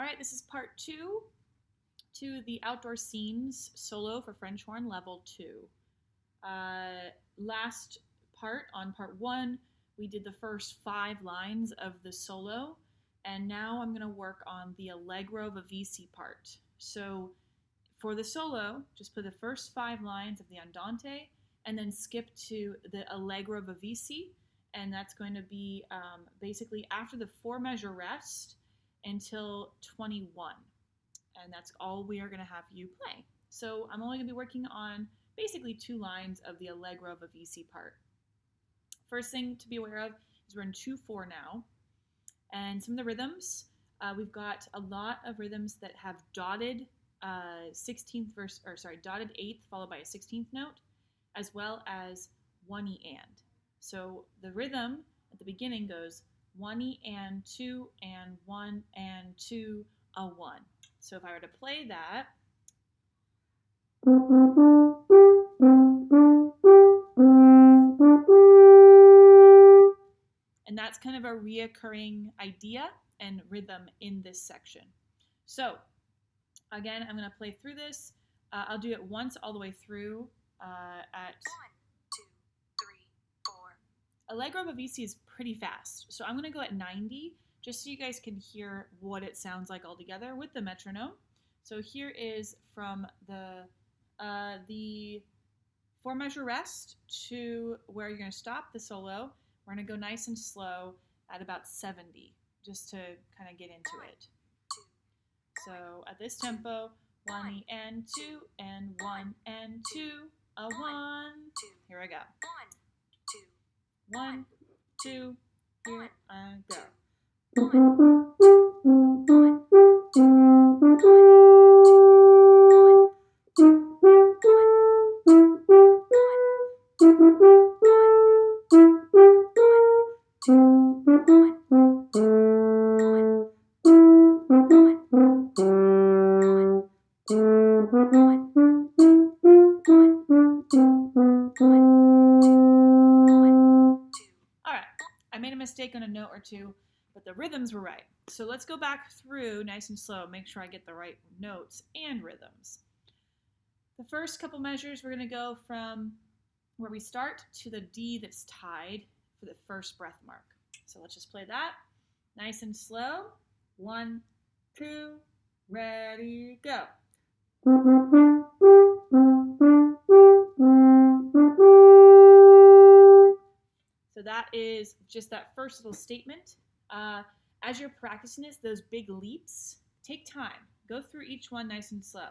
All right, this is part 2 to the Outdoor Scenes solo for French horn level 2. Last part, on part 1, we did the first 5 lines of the solo, and now I'm going to work on the Allegro Vivace part. So for the solo, just play the first 5 lines of the Andante, and then skip to the Allegro Vivace, and that's going to be basically after the 4-measure rest until 21. And that's all we are going to have you play. So I'm only going to be working on basically 2 lines of the Allegro Vivace part. First thing to be aware of is we're in 2/4 now. And some of the rhythms, we've got a lot of rhythms that have dotted 16th verse, or sorry, dotted 8th followed by a 16th note, as well as 1E and. So the rhythm at the beginning goes 1E and 2 and 1 and 2, a 1. So if I were to play that, and that's kind of a reoccurring idea and rhythm in this section. So again, I'm going to play through this. I'll do it once all the way through at 1, 2, 3, 4. Allegro Vivace is pretty fast, so I'm going to go at 90 just so you guys can hear what it sounds like all together with the metronome. So here is from the 4-measure rest to where you're going to stop the solo. We're going to go nice and slow at about 70 just to kind of get into it. So at this tempo, 1E and 2 and 1 and 2, a 1. Here I go. 1, 2, here I go. 1, 2, 1, 2, 1, 2, All right, I made a mistake on a note or two, but the rhythms were right. So let's go back through nice and slow, make sure I get the right notes and rhythms. The first couple measures, we're going to go from where we start to the D that's tied for the first breath mark. So let's just play that nice and slow. 1, 2, ready, go. So that is just that first little statement. As you're practicing this, those big leaps, take time. Go through each one nice and slow.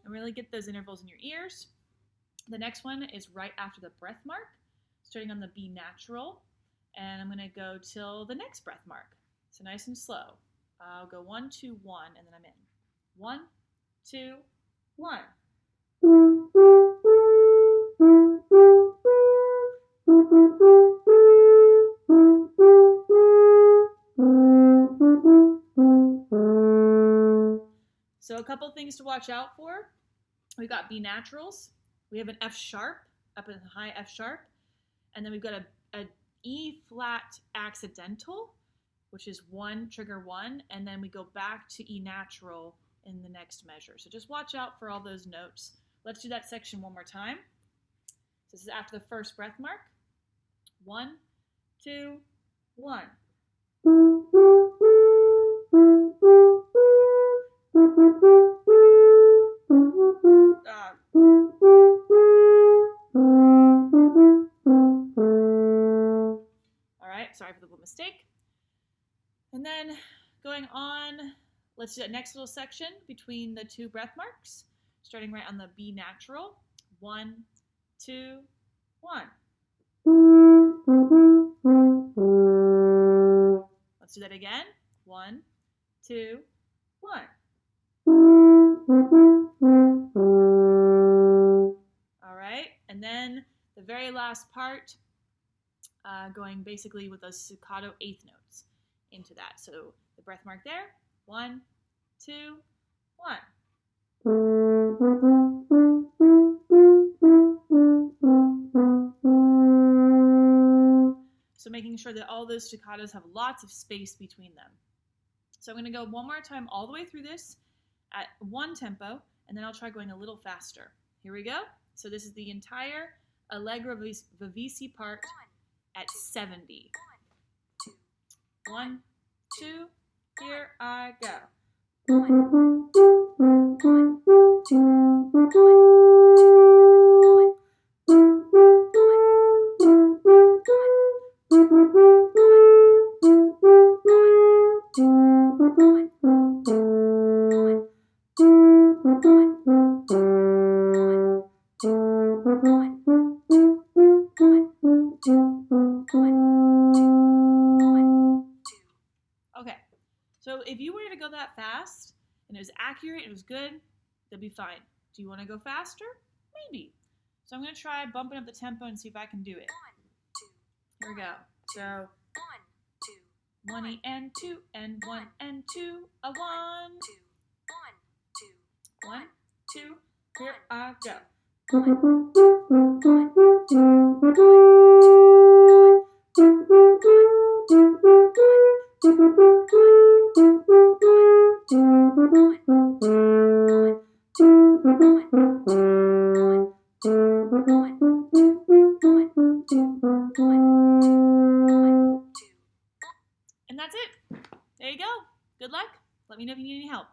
And really get those intervals in your ears. The next one is right after the breath mark, starting on the B natural. And I'm going to go till the next breath mark. So nice and slow. I'll go 1, 2, 1, and then I'm in. 1, 2, 1. So a couple things to watch out for. We've got B naturals. We have an F sharp, up in the high F sharp. And then we've got a E flat accidental, which is 1, trigger 1. And then we go back to E natural in the next measure. So just watch out for all those notes. Let's do that section one more time. So this is after the first breath mark. 1, 2, 1. All right, sorry for the little mistake. And then going on, let's do that next little section between the 2 breath marks, starting right on the B natural. 1, 2, 1. Let's do that again. 1, 2, 1. All right, and then the very last part, going basically with those staccato 8th notes into that. So the breath mark there. 1, 2, 1. making sure that all those staccatos have lots of space between them. So I'm going to go one more time all the way through this at one tempo, and then I'll try going a little faster. Here we go. So this is the entire Allegro vivace part at 70. 1, 2, here I go. 1, 2, 1, 2, 1, 2, 1, 2, 1. Okay, so if you were to go that fast and it was accurate, it was good, that'd be fine. Do you want to go faster? Maybe. So I'm going to try bumping up the tempo and see if I can do it. 1, 2. Here we go. So 1, 2, 1 and 2 and 1 and 2, a 1, 2, 1, 2, 1, 2. Here I go. 1, 2, 1, 2, 1, 2, 1. And that's it. There you go. Good luck. Let me know if you need any help.